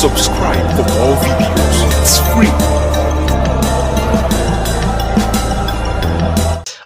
Subscribe for more videos. It's free.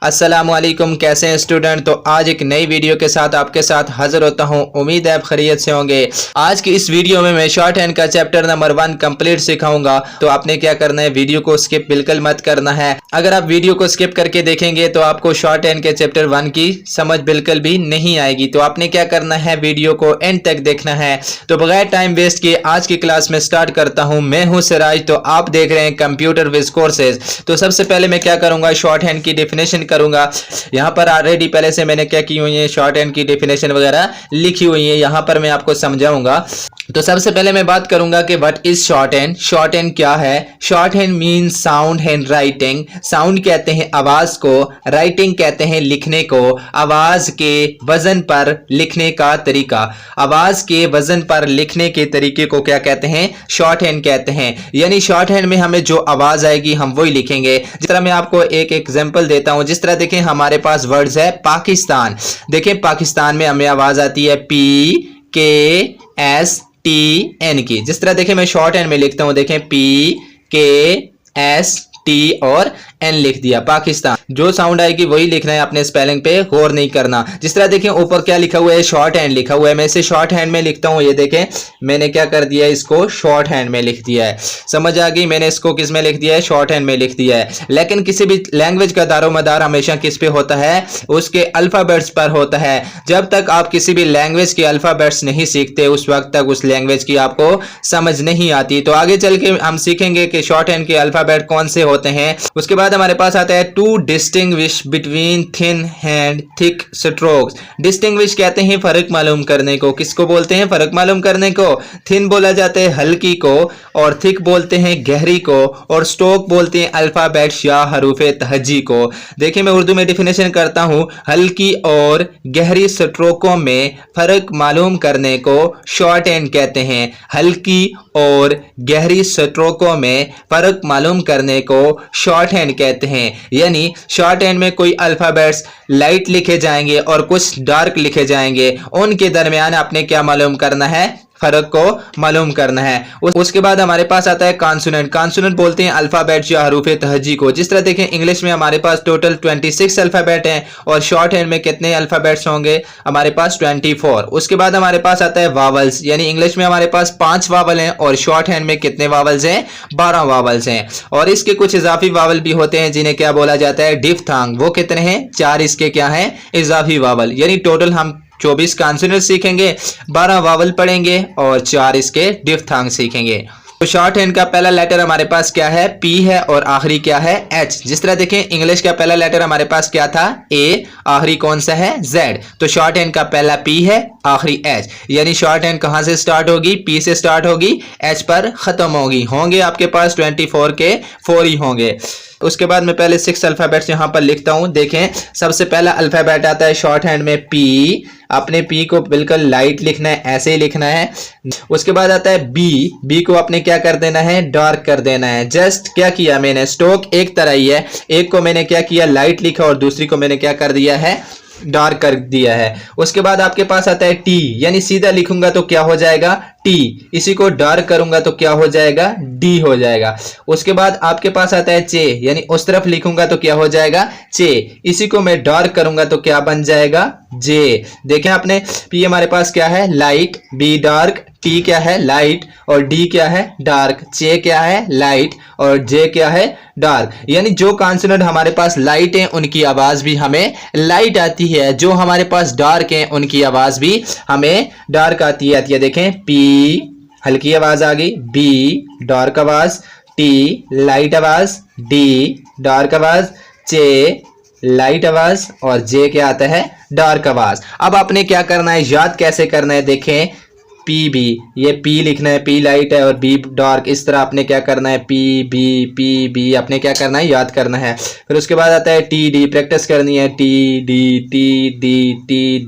अस्सलामुअलैकुम, कैसे हैं स्टूडेंट। तो आज एक नई वीडियो के साथ आपके साथ हाजिर होता हूं। उम्मीद है आप खैरियत से होंगे। आज की इस वीडियो में मैं शॉर्ट हैंड का चैप्टर नंबर 1 कंप्लीट सिखाऊंगा। तो आपने क्या करना है, वीडियो को स्किप बिल्कुल मत करना है। अगर आप वीडियो को स्किप करके देखेंगे तो आपको शॉर्ट हैंड के चैप्टर 1 की समझ बिल्कुल भी नहीं आएगी। तो आपने क्या करना है, वीडियो को एंड तक देखना है। तो बगैर टाइम वेस्ट किए आज की क्लास में स्टार्ट करता हूं। मैं हूं सिराज, तो आप देख रहे हैं कंप्यूटर विज कोर्सेज। तो सबसे पहले मैं क्या करूंगा, शॉर्ट हैंड की डेफिनेशन करूंगा। यहाँ पर ऑलरेडी पहले से मैंने क्या की हुई है, शॉर्ट हैंड की डेफिनेशन वगैरह लिखी हुई है। यहाँ पर मैं आपको समझाऊंगा। तो सबसे पहले मैं बात करूंगा कि what is short hand. Short hand क्या है। Short hand means sound hand writing. Sound कहते हैं आवाज को, राइटिंग कहते हैं लिखने को। आवाज के वजन पर लिखने का तरीका, आवाज के वजन पर लिखने के तरीके को क्या कहते हैं, शॉर्ट हैंड कहते हैं। यानी शॉर्ट हैंड में हमें जो आवाज आएगी हम वही लिखेंगे। जिस तरह मैं आपको एक एग्जांपल देता हूं। जिस तरह देखें हमारे पास वर्ड्स है पाकिस्तान। देखें पाकिस्तान में हमें आवाज आती है PKSTN की। जिस तरह देखें मैं शॉर्ट हैंड में लिखता हूं, देखें PKST और N लिख दिया, पाकिस्तान। जो साउंड आएगी वही लिखना है, अपने स्पेलिंग पे गौर नहीं करना। जिस तरह देखें ऊपर क्या लिखा हुआ है, शॉर्ट हैंड लिखा हुआ है। मैं इसे शॉर्ट हैंड में लिखता हूं। ये देखें मैंने क्या कर दिया है, इसको शॉर्ट हैंड में लिख दिया है। समझ आ गई, मैंने इसको किस में लिख दिया है, शॉर्ट हैंड में लिख दिया है। लेकिन किसी भी लैंग्वेज का दारोमदार हमेशा किस पे होता है, उसके अल्फाबेट्स पर होता है। जब तक आप किसी भी लैंग्वेज के अल्फाबेट्स नहीं सीखते उस वक्त तक उस लैंग्वेज की आपको समझ नहीं आती। तो आगे चल के हम सीखेंगे कि शॉर्ट हैंड के अल्फाबेट कौन से होते हैं। उसके बाद हमारे पास आता है to distinguish between thin and thick strokes. Distinguish कहते हैं फर्क मालूम करने को। किसको बोलते हैं, फर्क मालूम करने को। थिन बोला जाता है हल्की को, और थिक बोलते हैं गहरी को, और स्ट्रोक बोलते हैं अल्फाबेट्स या हरूफे तहजी को। देखिए मैं उर्दू में डिफिनेशन करता हूं। हल्की और गहरी स्ट्रोकों में फर्क मालूम करने को शॉर्ट हैंड कहते हैं। हल्की और गहरी स्ट्रोकों में फर्क मालूम करने को शॉर्ट हैंड कहते हैं। यानी शॉर्ट हैंड में कोई अल्फाबेट्स लाइट लिखे जाएंगे और कुछ डार्क लिखे जाएंगे, उनके दरमियान आपने क्या मालूम करना है, फर्क को मालूम करना है। उसके बाद हमारे पास आता है कॉन्सोनेंट। कॉन्सोनेंट बोलते हैं अल्फाबेट या हरूफ तहजी को। जिस तरह देखें इंग्लिश में हमारे पास टोटल 26 अल्फाबेट हैं, और शॉर्ट हैंड में कितने अल्फाबेट्स होंगे, हमारे पास 24। उसके बाद हमारे पास आता है वावल्स। यानी इंग्लिश में हमारे पास 5 वावल हैं, और शॉर्ट हैंड में कितने वावल्स हैं, 12 वावल्स हैं। और इसके कुछ इजाफी वावल भी होते हैं जिन्हें क्या बोला जाता है, डिफ्थांग। वो कितने हैं, 4 इसके क्या हैं, इजाफी वावल। यानी टोटल हम 24 कॉन्सोनेंट सीखेंगे, 12 वावल पढ़ेंगे और 4 इसके डिफ्थांग सीखेंगे। तो शॉर्ट हैंड का पहला लेटर हमारे पास क्या है, P है, और आखिरी क्या है, H। जिस तरह देखें इंग्लिश का पहला लेटर हमारे पास क्या था, A, आखिरी कौन सा है, Z। तो शॉर्ट हैंड का पहला P है, आखिरी H। यानी शॉर्ट हैंड कहां से स्टार्ट होगी, P से स्टार्ट होगी, H पर खत्म होगी। होंगे आपके पास 24 के 4 ही होंगे। उसके बाद मैं पहले 6 अल्फाबेट्स यहां पर लिखता हूं। देखें सबसे पहला अल्फाबेट आता है शॉर्ट हैंड में P। अपने P को बिल्कुल लाइट लिखना है, ऐसे ही लिखना है। उसके बाद आता है B। B को आपने क्या कर देना है, डार्क कर देना है। जस्ट क्या किया मैंने, स्ट्रोक एक तरह ही है। एक को मैंने क्या किया, लाइट लिखा, और दूसरी को मैंने क्या कर दिया है, डार्क कर दिया है। उसके बाद आपके पास आता है T। यानी सीधा लिखूंगा तो क्या हो जाएगा, T। इसी को डार्क करूंगा तो क्या हो जाएगा, D हो जाएगा। उसके बाद आपके पास आता है J। यानी उस तरफ लिखूंगा तो क्या हो जाएगा, J। इसी को मैं डार्क करूंगा तो क्या बन जाएगा, J। देखें आपने P हमारे पास क्या है, लाइट, B डार्क, T क्या है, लाइट, और D क्या है, डार्क, J क्या है, लाइट, और J क्या है, डार्क। यानी जो कॉन्सोनेंट हमारे पास लाइट हैं उनकी आवाज भी हमें लाइट आती है, जो हमारे पास डार्क हैं उनकी आवाज भी हमें डार्क आती है। देखें P हल्की आवाज आ गई, B डार्क आवाज, T लाइट आवाज, D डार्क आवाज, J लाइट आवाज, और J क्या आता है, डार्क आवाज। अब आपने क्या करना है, याद कैसे करना है, देखें PB, ये P लिखना है, P लाइट है और B डार्क। इस तरह आपने क्या करना है, PB आपने क्या करना है, याद करना है। फिर उसके बाद आता है TD, प्रैक्टिस करनी है, TD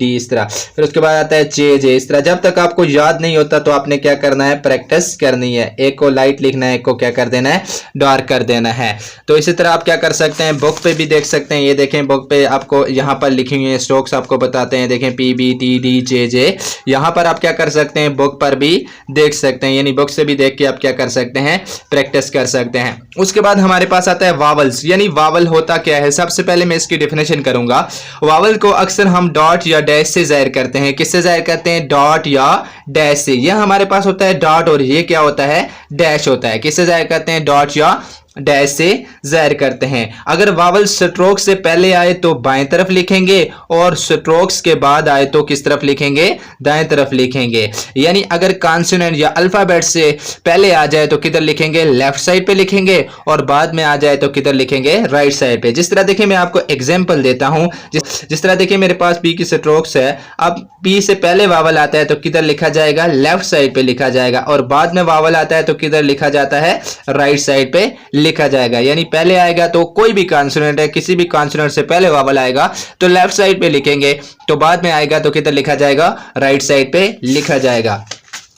इस तरह। फिर उसके बाद आता है JJ, इस तरह। जब तक आपको याद नहीं होता तो आपने क्या करना है, प्रैक्टिस करनी है। एक को लाइट लिखना है, एक को क्या कर देना है, डार्क कर देना है। तो इसी तरह आप क्या कर सकते हैं, बुक पे भी देख सकते हैं। ये देखें बुक पे आपको यहाँ पर लिखी हुई है, स्ट्रोक्स आपको बताते हैं। देखें PB TD JJ। यहाँ पर आप क्या कर सकते हैं, हैं, बुक पर भी देख सकते हैं, यानी बुक से भी देख के आप क्या कर सकते हैं, प्रैक्टिस कर सकते हैं। उसके बाद हमारे पास आता है वावल्स, यानी वावल होता क्या है। सबसे पहले मैं इसकी डेफिनेशन करूंगा। वावल को अक्सर हम डॉट या डैश से जाहिर करते हैं। किससे जाहिर करते हैं? डॉट या डैश से। यह हमारे पास होता है डॉट और ये क्या होता है? डैश होता है। किससे जाहिर करते हैं? डॉट या डैश से जाहिर करते हैं। अगर वावल स्ट्रोक से पहले आए तो बाएं तरफ लिखेंगे और स्ट्रोक्स के बाद आए तो किस तरफ लिखेंगे? दाएं तरफ लिखेंगे। यानी अगर कॉन्सोनेंट या अल्फाबेट से पहले आ जाए तो किधर लिखेंगे? लेफ्ट साइड पे लिखेंगे और बाद में आ जाए तो किधर लिखेंगे? राइट साइड पे। जिस तरह देखिए मैं आपको एग्जांपल देता हूं। जिस तरह देखिए मेरे पास पी की स्ट्रोक्स है। अब पी से पहले वावल आता है तो किधर लिखा जाएगा? लेफ्ट साइड पे लिखा जाएगा और बाद में वावल आता है तो किधर लिखा जाता है? राइट साइड पे लिखा जाएगा। यानी पहले आएगा तो कोई भी कॉन्सोनेंट है, किसी भी कॉन्सोनेंट से पहले वावल आएगा तो लेफ्ट साइड पे लिखेंगे, तो बाद में आएगा तो किधर लिखा जाएगा? राइट साइड पे लिखा जाएगा।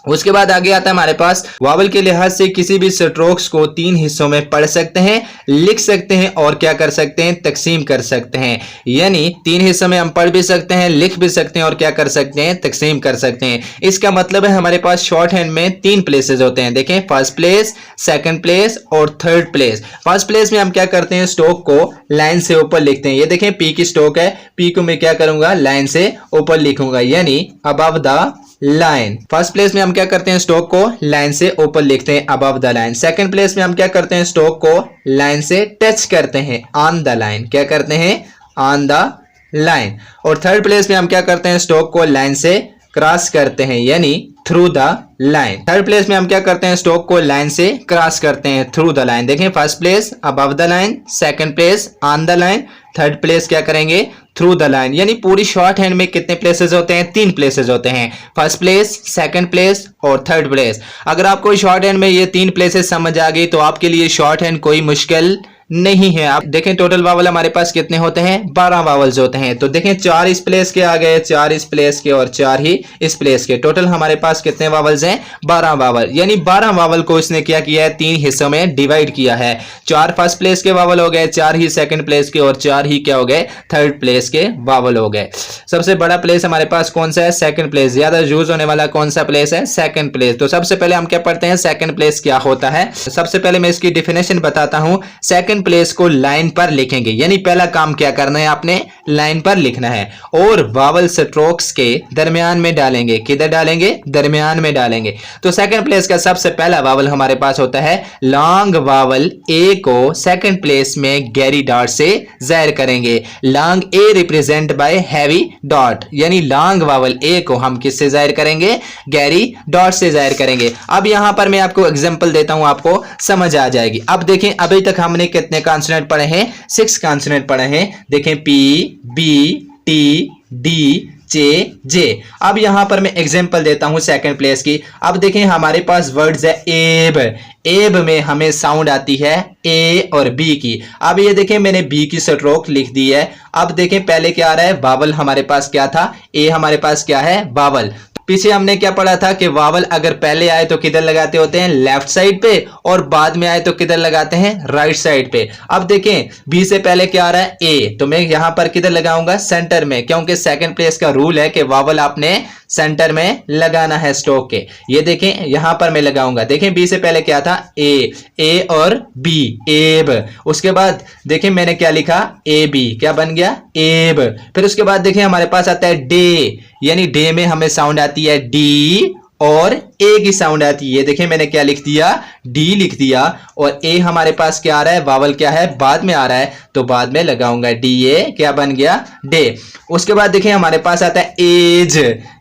उसके बाद आगे आता है हमारे पास वावल के लिहाज से किसी भी स्ट्रोक्स को 3 हिस्सों में पढ़ सकते हैं, लिख सकते हैं और क्या कर सकते हैं? तकसीम कर सकते हैं। यानी 3 हिस्सों में हम पढ़ भी सकते हैं, लिख भी सकते हैं और क्या कर सकते हैं? तकसीम कर सकते हैं। इसका मतलब है हमारे पास शॉर्ट हैंड में 3 प्लेसेस होते हैं। देखें, फर्स्ट प्लेस, सेकंड प्लेस और थर्ड प्लेस। फर्स्ट प्लेस में हम क्या करते हैं? स्ट्रोक को लाइन से ऊपर लिखते हैं। ये देखें पी की स्ट्रोक है, पी को मैं क्या करूंगा? लाइन से ऊपर लिखूंगा, यानी above the line. First place में हम क्या करते हैं? स्ट्रोक को लाइन से ऊपर लिखते हैं, above the line. Second place में हम क्या करते हैं? स्ट्रोक को लाइन से टच करते हैं, ऑन द लाइन। क्या करते हैं? On the line. और थर्ड प्लेस में हम क्या करते हैं? स्ट्रोक को लाइन से क्रॉस करते हैं, यानी through the line. Third place में हम क्या करते हैं? स्ट्रोक को लाइन से क्रॉस करते हैं, थ्रू द लाइन। देखें, first place above the line, second place on the line, third place क्या करेंगे? Through the line. यानी पूरी शॉर्ट हैंड में कितने प्लेसेस होते हैं? 3 प्लेसेस होते हैं, फर्स्ट प्लेस, सेकंड प्लेस और थर्ड प्लेस। अगर आपको शॉर्ट हैंड में ये 3 प्लेसेस समझ आ गई तो आपके लिए शॉर्ट हैंड कोई मुश्किल नहीं है। आप देखें टोटल वावल हमारे पास कितने होते हैं? 12 वावल्स होते हैं। तो देखें 4 इस प्लेस के आ गए, 4 इस प्लेस के और 4 ही इस प्लेस के। टोटल हमारे पास कितने वावल्स हैं? 12 वावल। यानी 12 वावल को इसने क्या किया है? 3 हिस्सों में डिवाइड किया है। 4 फर्स्ट प्लेस के वावल हो गए, 4 ही सेकंड प्लेस के और 4 ही क्या हो गए? थर्ड प्लेस के वावल हो गए। सबसे बड़ा प्लेस हमारे पास कौन सा है? Second place. ज्यादा यूज होने वाला कौन सा प्लेस है? Second place. तो सबसे पहले हम क्या पढ़ते हैं? सेकंड प्लेस क्या होता है। सबसे पहले मैं इसकी डेफिनेशन बताता हूं। सेकंड प्लेस को लाइन पर लिखेंगे, यानी पहला काम क्या करना है? आपने लाइन पर लिखना है और वावल स्ट्रोक्स के दरमियान में डालेंगे। किधर डालेंगे? दरमियान में डालेंगे। तो सेकंड प्लेस का सबसे पहला वावल हमारे पास होता है लॉन्ग वावल ए को सेकंड प्लेस में गहरी डॉट से जाहिर करेंगे। Long A represent by heavy dot, यानी लॉन्ग वावल ए को हम किससे जाहिर करेंगे? गहरी डॉट से जाहिर करेंगे। अब यहां पर मैं आपको एग्जांपल देता हूं, आपको समझ आ जाएगी। अब देखें अभी तक हमने कितने कॉन्सोनेंट पढ़े हैं? 6 कॉन्सोनेंट पढ़े हैं। देखें पी, बी, टी, डी, जे। अब यहां पर मैं एग्जांपल देता हूं सेकंड प्लेस की। अब देखें हमारे पास वर्ड्स है एब। एब में हमें साउंड आती है ए और बी की। अब ये देखें मैंने बी की स्ट्रोक लिख दी है। अब देखें पहले क्या आ रहा है? वावल हमारे पास क्या था? ए हमारे पास क्या है? वावल। पीछे हमने क्या पढ़ा था कि वावल अगर पहले आए तो किधर लगाते होते हैं? लेफ्ट साइड पे और बाद में आए तो किधर लगाते हैं? राइट साइड पे। अब देखें बी से पहले क्या आ रहा है? ए, तो मैं यहां पर किधर लगाऊंगा? सेंटर में, क्योंकि सेकंड प्लेस का रूल है कि वावल आपने सेंटर में लगाना है स्ट्रोक के। ये देखें यहां पर मैं लगाऊंगा। देखें बी से पहले क्या था? ए और बी, एब। उसके बाद देखें मैंने क्या लिखा? ए बी, क्या बन गया? एब। फिर उसके बाद देखें हमारे पास आता है डे, यानी डे में हमें साउंड आती है डी और ए की साउंड आती है। देखें मैंने क्या लिख दिया? डी लिख दिया। और ए हमारे पास क्या आ रहा है? वावल क्या है? बाद में आ रहा है, तो बाद में लगाऊंगा डी ए, क्या बन गया? डे। उसके बाद देखें हमारे पास आता है एज।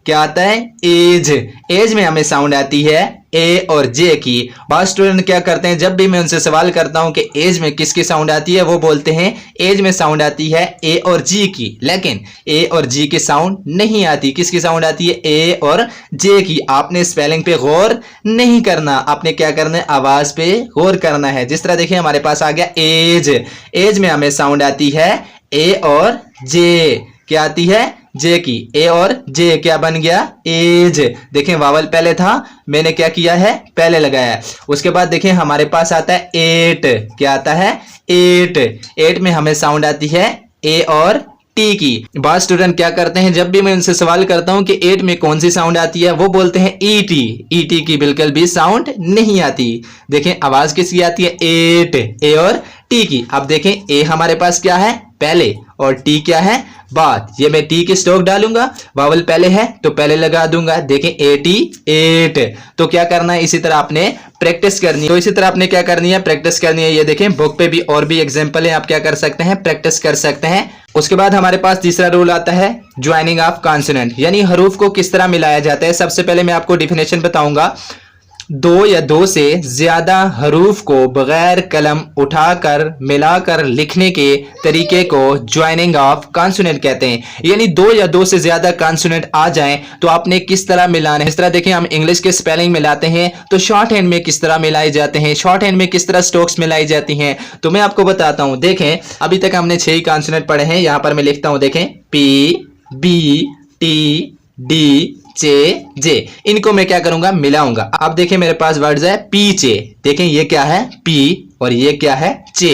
क्या आता है? एज। एज में हमें साउंड आती है ए और जे की। बहुत स्टूडेंट क्या करते हैं, जब भी मैं उनसे सवाल करता हूं कि एज में किसकी साउंड आती है, वो बोलते हैं एज में साउंड आती है ए और जी की। लेकिन ए और जी की साउंड नहीं आती। किसकी साउंड आती है? ए और जे की। आपने स्पेलिंग पे गौर नहीं करना, आपने क्या करना है? आवाज पे गौर करना है। जिस तरह देखिए हमारे पास आ गया एज। एज में हमें साउंड आती है ए और जे। क्या आती है? जे की। ए और जे क्या बन गया? एज। देखें वावल पहले था, मैंने क्या किया है? पहले लगाया। उसके बाद देखें हमारे पास आता है एट। क्या आता है? एट। एट में हमें साउंड आती है ए और टी की। बहुत स्टूडेंट क्या करते हैं, जब भी मैं उनसे सवाल करता हूं कि 8 में कौन सी साउंड आती है, वो बोलते हैं ईटी। ईटी की बिल्कुल भी साउंड नहीं आती। देखें आवाज किसकी आती है, 8, ए और टी की। अब देखें ए हमारे पास क्या है, पहले, और टी क्या है, बाद। ये मैं टी की स्ट्रोक डालूंगा, वावल पहले है तो पहले लगा दूंगा। देखें 88। तो क्या करना है, इसी तरह आपने प्रैक्टिस करनी है। तो इसी तरह आपने क्या करनी है, प्रैक्टिस करनी है। ये देखें बुक पे भी और भी एग्जांपल है, आप क्या कर सकते हैं, प्रैक्टिस कर सकते हैं। उसके बाद हमारे पास तीसरा रूल आता है ज्वाइनिंग ऑफ कॉन्सोनेंट, यानी हरूफ को किस तरह मिलाया जाता है। सबसे पहले मैं आपको डिफिनेशन बताऊंगा। दो या दो से ज्यादा हरूफ को बगैर कलम उठाकर मिलाकर लिखने के तरीके को ज्वाइनिंग ऑफ कॉन्सोनेंट कहते हैं। यानी दो या दो से ज्यादा कॉन्सोनेंट आ जाएं तो आपने किस तरह मिलाना है। इस तरह देखें, हम इंग्लिश के स्पेलिंग मिलाते हैं तो शॉर्ट हैंड में किस तरह मिलाए जाते हैं, शॉर्ट हैंड में किस तरह स्ट्रोक्स मिलाई जाती हैं, तो मैं आपको बताता हूं। देखें अभी तक हमने 6 ही कॉन्सोनेंट पढ़े हैं। यहां पर मैं लिखता हूं, देखें पी, बी, टी, डी, चे, जे। इनको मैं क्या करूंगा, मिलाऊंगा। अब देखें मेरे पास वर्ड्स है पीछे। देखें ये क्या है, पी, और ये क्या है, चे।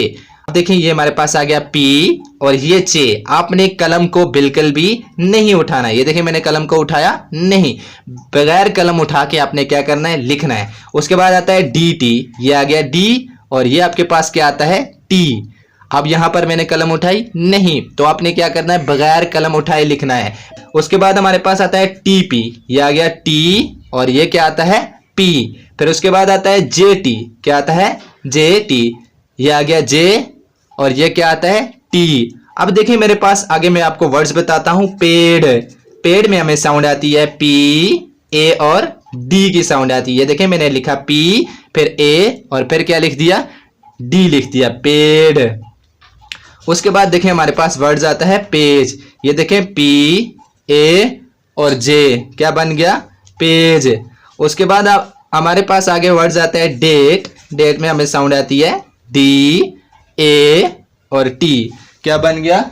अब देखें ये हमारे पास आ गया पी और ये चे। आपने कलम को बिल्कुल भी नहीं उठाना। ये देखें मैंने कलम को उठाया नहीं, बगैर कलम उठा के आपने क्या करना है, लिखना है। उसके बाद आता है डी टी, ये आ गया डी, और ये आपके पास क्या आता है, टी। अब यहां पर मैंने कलम उठाई नहीं, तो आपने क्या करना है, बगैर कलम उठाए लिखना है। उसके बाद हमारे पास आता है टीपी, ये आ गया टी, और ये क्या आता है, पी। फिर उसके बाद आता है जे टी, क्या आता है, जे टी, ये आ गया जे, और ये क्या आता है, टी। अब देखिए मेरे पास आगे मैं आपको वर्ड्स बताता हूं। पेड़, पेड़ में हमें साउंड आती है पी, ए और डी की साउंड आती है। देखें मैंने लिखा पी, फिर ए, और फिर क्या लिख दिया, डी लिख दिया, पेड़। उसके बाद देखें हमारे पास वर्ड्स आता है पेज। ये देखें पी, ए और जे, क्या बन गया, पेज। उसके बाद आप हमारे पास आगे वर्ड्स आता है डेट। डेट में हमें साउंड आती है डी, ए और टी, क्या बन गया,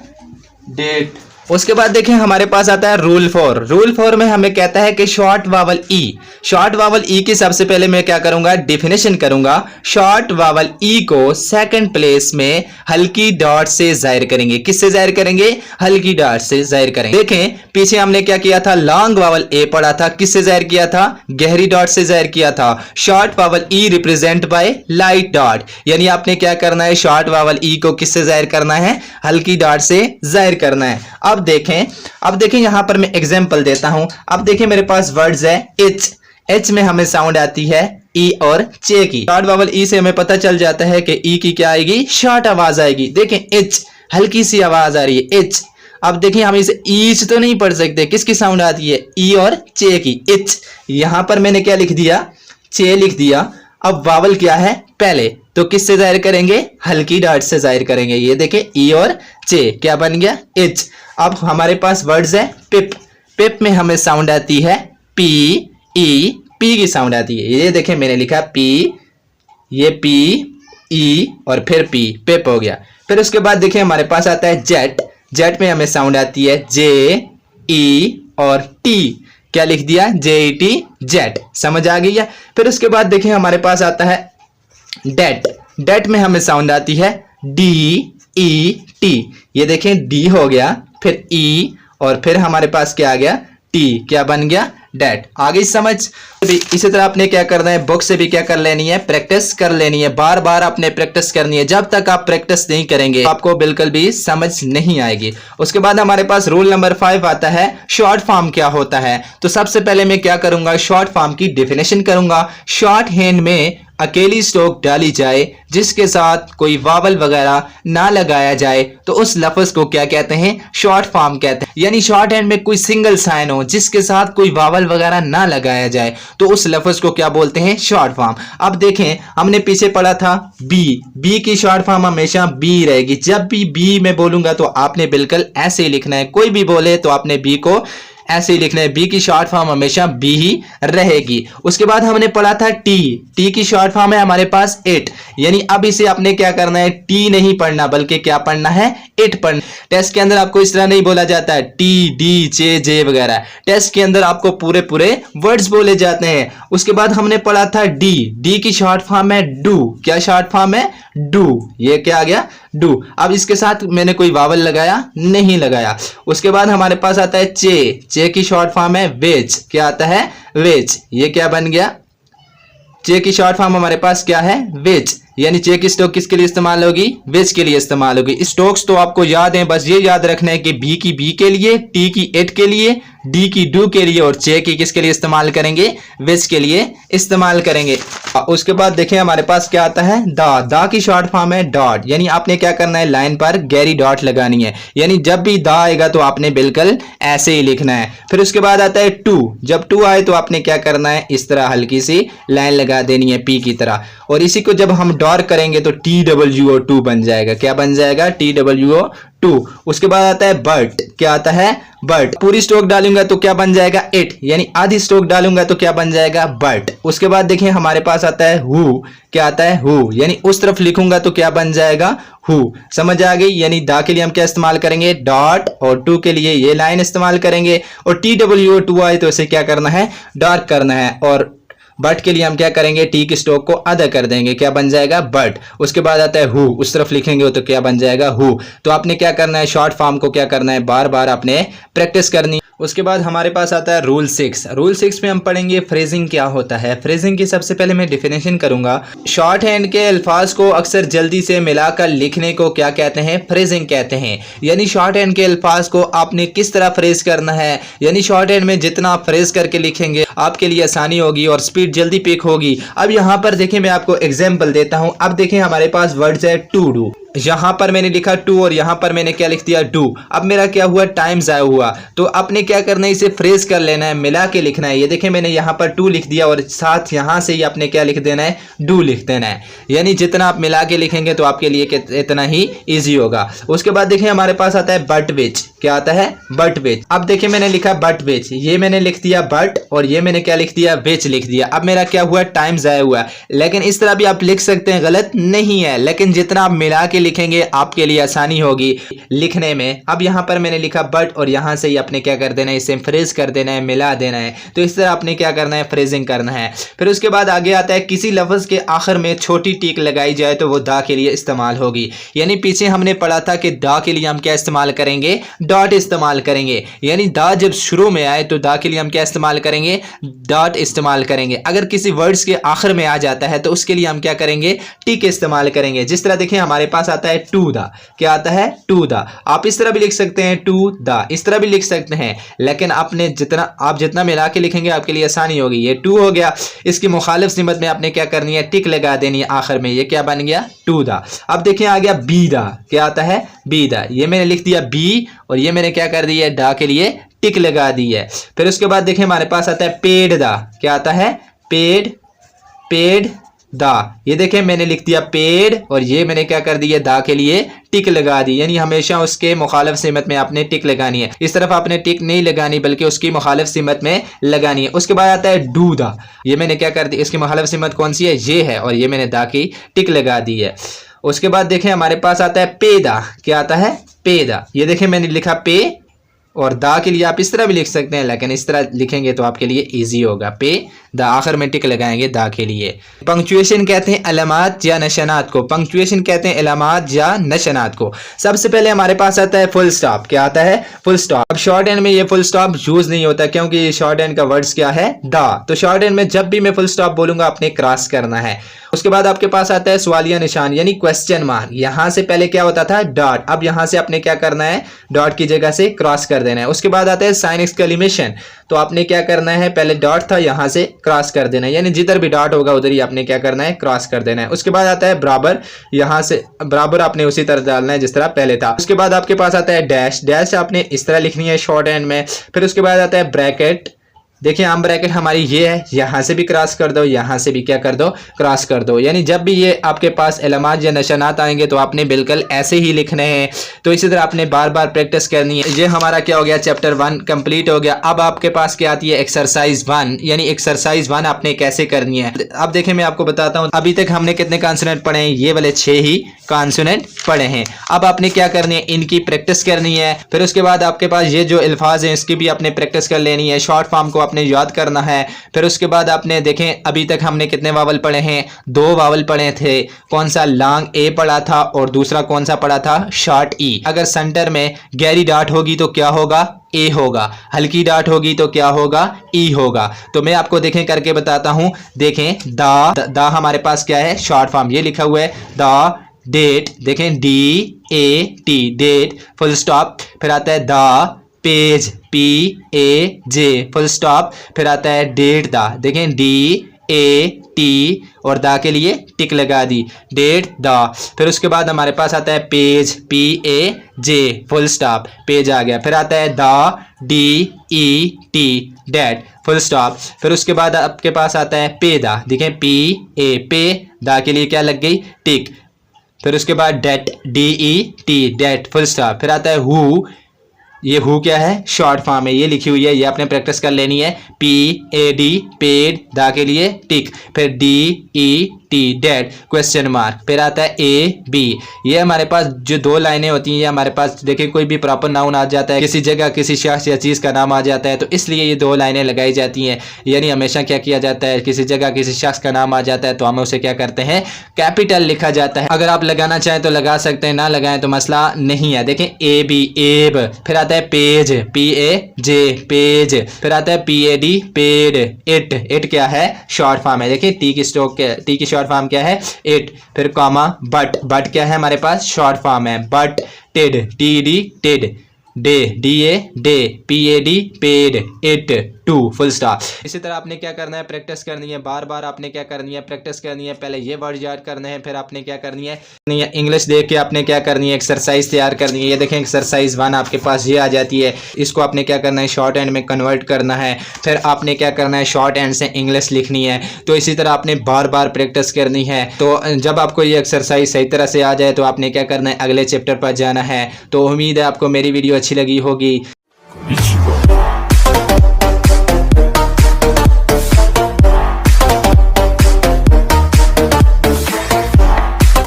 डेट। उसके बाद देखें हमारे पास आता है रूल 4। रूल 4 में हमें कहता है कि शॉर्ट वावल ई। शॉर्ट वावल ई की सबसे पहले मैं क्या करूंगा, डिफिनेशन करूंगा। शॉर्ट वावल ई को सेकंड प्लेस में हल्की डॉट से जाहिर करेंगे। किससे जाहिर करेंगे, हल्की डॉट से जाहिर करेंगे। देखें पीछे हमने क्या किया था, लॉन्ग वावल ए पढ़ा था, किससे जाहिर किया था, गहरी डॉट से जाहिर किया था। Short vowel E represent by light dot, यानी आपने क्या करना है, शॉर्ट वावल ई को किससे जाहिर करना है, हल्की डॉट से जाहिर करना है। अब देखें यहां पर मैं एग्जांपल देता हूं। अब देखें मेरे पास वर्ड्स है एच। एच में हमें साउंड आती है ई और चे की। शॉर्ट वावल ई से हमें पता चल जाता है कि ई की क्या आएगी, शॉर्ट आवाज आएगी। देखें एच, हल्की सी आवाज आ रही है, एच। अब देखिए हम इसे ईच तो नहीं पढ़ सकते, किसकी साउंड आती है, ई और चे की, एच। यहां पर मैंने क्या लिख दिया, चे लिख दिया। अब वावल क्या है, पहले, तो किससे जाहिर करेंगे, हल्की डॉट से जाहिर करेंगे। ये देखें ई और चे, क्या बन गया, एच। अब हमारे पास वर्ड्स है पिप। पिप में हमें साउंड आती है पी, ई, पी की साउंड आती है। ये देखें मैंने लिखा पी, ये पी, ई और फिर पी, पिप हो गया। फिर उसके बाद देखिए हमारे पास आता है जेट। जेट में हमें साउंड आती है जे, ई और टी, क्या लिख दिया, जे ई टी, जेट। समझ आ गई है। फिर उसके बाद देखिए हमारे पास आता है डेट। डेट में हमें साउंड आती है डी, ई, टी। ये देखें डी हो गया, फिर ई, और फिर हमारे पास क्या आ गया, टी, क्या बन गया, डेट। आगे समझ। इसी तरह आपने क्या करना है, बुक से भी क्या कर लेनी है, प्रैक्टिस कर लेनी है। बार बार आपने प्रैक्टिस करनी है। जब तक आप प्रैक्टिस नहीं करेंगे तो आपको बिल्कुल भी समझ नहीं आएगी। उसके बाद हमारे पास रूल नंबर 5 आता है, शॉर्ट फॉर्म क्या होता है। तो सबसे पहले मैं क्या करूंगा, शॉर्ट फॉर्म की डिफिनेशन करूंगा। शॉर्ट हैंड में अकेली स्ट्रोक डाली जाए जिसके साथ कोई वावल वगैरह ना लगाया जाए तो उस लफ्ज को क्या कहते हैं, शॉर्ट फॉर्म कहते हैं। यानी शॉर्ट हैंड में कोई सिंगल साइन हो जिसके साथ कोई वावल वगैरह ना लगाया जाए तो उस लफ्ज को क्या बोलते हैं, शॉर्ट फॉर्म। अब देखें हमने पीछे पढ़ा था बी। बी की शॉर्ट फॉर्म हमेशा बी रहेगी। जब भी बी में बोलूंगा तो आपने बिल्कुल ऐसे ही लिखना है। कोई भी बोले तो आपने बी को ऐसे ही लिखना है। बी की शॉर्ट फॉर्म हमेशा बी ही रहेगी। उसके बाद हमने पढ़ा था टी, टी की शॉर्ट फॉर्म है हमारे पास इट, यानी अब इसे आपने क्या करना है, टी नहीं पढ़ना बल्कि क्या पढ़ना है, इट पढ़ना। टेस्ट के अंदर आपको इस तरह नहीं बोला जाता है टी डी चे जे वगैरह, टेस्ट के अंदर आपको पूरे पूरे वर्ड्स बोले जाते हैं। उसके बाद हमने पढ़ा था डी, डी की शॉर्ट फॉर्म है डू, क्या शॉर्ट फॉर्म है, डू, ये क्या आ गया, डू। अब इसके साथ मैंने कोई वावल लगाया नहीं लगाया। उसके बाद हमारे पास आता है चे, चे की शॉर्ट फॉर्म है वेज, क्या आता है, वेज, ये क्या बन गया, चे की शॉर्ट फॉर्म हमारे पास क्या है, वेज, यानी चे की स्ट्रोक किसके लिए इस्तेमाल होगी, वेज के लिए इस्तेमाल होगी। स्ट्रोक्स तो आपको याद है, बस ये याद रखना है कि बी की बी के लिए, टी की इट के लिए, डी की डू के लिए और चे की किसके लिए इस्तेमाल करेंगे, वेज के लिए इस्तेमाल करेंगे। उसके बाद देखें हमारे पास क्या आता है, दा, दा की शॉर्ट फॉर्म है डॉट, यानी आपने क्या करना है, लाइन पर गहरी डॉट लगानी है, यानी जब भी दा आएगा तो आपने बिल्कुल ऐसे ही लिखना है। फिर उसके बाद आता है टू, जब टू आए तो आपने क्या करना है, इस तरह हल्की सी लाइन लगा देनी है पी की तरह, और इसी को जब हम डॉट करेंगे तो TWO2 बन जाएगा, क्या बन जाएगा, TWO2। उसके बाद आता है बट, क्या आता है, बट, पूरी स्ट्रोक डालूंगा तो क्या बन जाएगा, इट, यानी आधी स्ट्रोक डालूंगा तो क्या बन जाएगा, बट। उसके बाद देखिए हमारे पास आता है हु, क्या आता है, हु, यानी उस तरफ लिखूंगा तो क्या बन जाएगा, हु। समझ आ गई, यानी दा के लिए हम क्या इस्तेमाल करेंगे, डॉट, और टू के लिए ये लाइन इस्तेमाल करेंगे, और TWO2 आए तो इसे क्या करना है, डॉट करना है, और बट के लिए हम क्या करेंगे, टी की स्ट्रोक को आधा कर देंगे, क्या बन जाएगा, बट। उसके बाद आता है हु, उस तरफ लिखेंगे तो क्या बन जाएगा, हु। तो आपने क्या करना है, शॉर्ट फॉर्म को क्या करना है, बार बार आपने प्रैक्टिस करनी। उसके बाद हमारे पास आता है रूल 6, रूल 6 में हम पढ़ेंगे फ्रेजिंग क्या होता है। फ्रेजिंग की सबसे पहले मैं डिफिनेशन करूंगा। शॉर्ट हैंड के अल्फाज को अक्सर जल्दी से मिलाकर लिखने को क्या कहते हैं, फ्रेजिंग कहते हैं। यानी शॉर्ट हैंड के अल्फाज को आपने किस तरह फ्रेज करना है, यानी शॉर्ट हैंड में जितना आप फ्रेज करके लिखेंगे आपके लिए आसानी होगी और स्पीड जल्दी पिक होगी। अब यहाँ पर देखिए मैं आपको एग्जाम्पल देता हूँ। अब देखिए हमारे पास वर्ड्स है टू डू, यहां पर मैंने लिखा टू और यहां पर मैंने क्या लिख दिया, डू। अब मेरा क्या हुआ, टाइम ज़ाया हुआ, तो आपने क्या करना है, इसे फ्रेज कर लेना है, मिला के लिखना है। ये देखें मैंने यहां पर टू लिख दिया और साथ यहां से ही आपने क्या लिख देना है, डू लिख देना है। यानी जितना आप मिला के लिखेंगे तो आपके लिए इतना ही ईजी होगा। उसके बाद देखिए हमारे पास आता है बट विच, क्या आता है, बट विच। अब देखिए मैंने लिखा बट विच, ये मैंने लिख दिया बट और ये मैंने क्या लिख दिया, विच लिख दिया। अब मेरा क्या हुआ, टाइम ज़ाया हुआ। लेकिन इस तरह भी आप लिख सकते हैं, गलत नहीं है, लेकिन जितना आप मिला के लिखेंगे आपके लिए आसानी होगी लिखने में। अब यहां पर मैंने लिखा बट और यहां से ही आपने क्या कर देना है, इसे फ्रेज कर देना है, मिला देना है। तो इस तरह आपने क्या करना है, फ्रेजिंग करना है। फिर उसके बाद आगे आता है किसी लफ्ज के आखिर में छोटी टीक लगाई जाए तो वो दा के लिए इस्तेमाल होगी। यानी पीछे हमने पढ़ा था कि दा के लिए हम क्या इस्तेमाल करेंगे, डॉट इस्तेमाल करेंगे। यानी दा जब शुरू में आए तो दा के लिए हम क्या इस्तेमाल करेंगे, डॉट इस्तेमाल करेंगे। अगर किसी वर्ड्स के आखिर में आ जाता है तो उसके लिए हम क्या करेंगे, टिक इस्तेमाल करेंगे। जिस तरह देखिए हमारे पास आता है टू दा, क्या आता है, टू दा। आप इस तरह भी लिख सकते हैं टू दा, इस तरह भी लिख सकते हैं, लेकिन आपने जितना मिला के लिखेंगे आपके लिए आसानी होगी। ये टू हो गया, इसकी मुखालिफ सिमत में आपने क्या करनी है, टिक लगा देनी है आखिर में। ये क्या बन गया, टू दा। अब देखिए आ गया बी दा, क्या आता है, बी दा। ये मैंने लिख दिया बी और ये मैंने क्या कर दिया, दा के लिए टिक लगा दी है। फिर उसके बाद देखिए हमारे पास आता है पेड दा, क्या आता है, पेड, पेड दा। ये देखें मैंने लिख दिया पेड और ये मैंने क्या कर दिया, दा के लिए टिक लगा दी। यानी हमेशा उसके मुखालिफ सिमत में आपने टिक लगानी है, इस तरफ आपने टिक नहीं लगानी बल्कि उसकी मुखालिफ सिमत में लगानी है। उसके बाद आता है डू दा, ये मैंने क्या कर दी, इसकी मुखालिफ सिमत कौन सी है, ये है, और ये मैंने दा की टिक लगा दी है। उसके बाद देखें हमारे पास आता है पे दा, क्या आता है, पे दा। ये देखें मैंने लिखा पे और दा के लिए आप इस तरह भी लिख सकते हैं, लेकिन इस तरह लिखेंगे तो आपके लिए इजी होगा, पे दा, आखिर में टिक लगाएंगे दा के लिए। पंक्चुएशन कहते हैं अलामात या निशानात को, पंक्चुएशन कहते हैं अलामात या निशानात को। सबसे पहले हमारे पास आता है फुल स्टॉप, क्या आता है, फुल स्टॉप। अब शॉर्ट हैंड में ये फुल स्टॉप यूज नहीं होता क्योंकि शॉर्ट हैंड का वर्ड्स क्या है, दा। तो शॉर्ट हैंड में जब भी मैं फुल स्टॉप बोलूंगा आपने क्रॉस करना है। उसके बाद आपके पास आता है सवालिया निशान यानी क्वेश्चन मार्क। यहां से पहले क्या होता था, डॉट, अब यहां से आपने क्या करना है, डॉट की जगह से क्रॉस कर देना है। उसके बाद आता है साइन एक्सक्लेमेशन, तो आपने क्या करना है, पहले डॉट था यहां से क्रॉस कर देना है, यानी जिधर भी डॉट होगा उधर ही आपने क्या करना है, क्रॉस कर देना है। उसके बाद आता है बराबर, यहां से बराबर आपने उसी तरह डालना है जिस तरह पहले था। उसके बाद आपके पास आता है डैश, डैश आपने इस तरह लिखनी है शॉर्ट हैंड में। फिर उसके बाद आता है ब्रैकेट, देखिए आर्म ब्रैकेट हमारी ये है, यहाँ से भी क्रॉस कर दो, यहाँ से भी क्या कर दो, क्रॉस कर दो। यानी जब भी ये आपके पास एलमाज या निशानात आएंगे तो आपने बिल्कुल ऐसे ही लिखने हैं। तो इसी तरह आपने बार बार प्रैक्टिस करनी है। ये हमारा क्या हो गया, चैप्टर 1 कंप्लीट हो गया। अब आपके पास क्या आती है, एक्सरसाइज 1, यानी एक्सरसाइज 1 आपने कैसे करनी है। अब देखें मैं आपको बताता हूँ, अभी तक हमने कितने कॉन्सोनेंट पढ़े हैं, ये वाले 6 ही कॉन्सोनेंट पढ़े हैं। अब आपने क्या करनी है, इनकी प्रैक्टिस करनी है। फिर उसके बाद आपके पास ये जो अल्फाज हैं इसकी भी आपने प्रैक्टिस कर लेनी है। शॉर्ट फॉर्म को आपने याद करना है। फिर उसके बाद आपने देखें अभी तक हमने कितने वावल पढ़े हैं, 2 वावल पढ़े थे। कौन सा, लॉन्ग ए पढ़ा था और दूसरा कौन सा पढ़ा था, शॉर्ट ई। अगर सेंटर में गहरी डाट होगी तो क्या होगा, ए होगा। हल्की डाट होगी तो क्या होगा, ई होगा। तो मैं आपको देखें करके बताता हूं। देखें दा हमारे पास क्या है, शॉर्ट फॉर्म, ये लिखा हुआ है द डेट। देखें DAT डेट, फुल स्टॉप। फिर आता है the page, PAJ full stop. फिर आता है डेट दा, देखें DAT और दा के लिए टिक लगा दी, डेट दा। फिर उसके बाद हमारे पास आता है page, PAJ full stop, page आ गया। फिर आता है the DET date full stop. फिर उसके बाद आपके पास आता है पेदा, देखें PA पे, दा के लिए क्या लग गई, टिक। फिर उसके बाद date DET date full stop. फिर आता है हु, ये हु क्या है, शॉर्ट फॉर्म है, ये लिखी हुई है, ये आपने प्रैक्टिस कर लेनी है। PAD पेड, दा के लिए टिक। फिर DET डेट क्वेश्चन मार्क। फिर आता है AB। ये हमारे पास जो 2 लाइनें होती हैं, ये हमारे पास देखिए कोई भी प्रॉपर नाउन आ जाता है, किसी जगह किसी शख्स या चीज़ का नाम आ जाता है, तो इसलिए ये 2 लाइनें लगाई जाती हैं। यानी हमेशा क्या किया जाता है, किसी जगह किसी शख्स का नाम आ जाता है तो हम उसे क्या करते हैं, कैपिटल लिखा जाता है। अगर आप लगाना चाहें तो लगा सकते हैं, ना लगाएं तो मसला नहीं है। देखें AB एब। फिर आता है पेज, PAJ पेज। फिर आता है PAD पेड। इट क्या है, शॉर्ट फॉर्म है। देखिए टी की शॉर्ट फॉर्म क्या है, इट। फिर कॉमा बट क्या है हमारे पास, शॉर्ट फॉर्म है, but. Ted, TED ted. Day, DA day. PAD paid. It to full stop. इसी तरह आपने क्या करना है, प्रैक्टिस करनी है, बार बार आपने क्या करनी है, प्रैक्टिस करनी है। पहले ये वर्ड याद करने हैं, फिर आपने क्या करनी है, इंग्लिश देख के आपने क्या करनी है, एक्सरसाइज तैयार करनी है। ये देखें एक्सरसाइज 1 आपके पास ये आ जाती है। इसको आपने क्या करना है, शॉर्ट हैंड में कन्वर्ट करना है। फिर आपने क्या करना है, शॉर्ट हैंड से इंग्लिश लिखनी है। तो इसी तरह आपने बार बार प्रैक्टिस करनी है। तो जब आपको ये एक्सरसाइज सही तरह से आ जाए तो आपने क्या करना है, अगले चैप्टर पर जाना है। तो उम्मीद है आपको मेरी वीडियो अच्छी लगी होगी।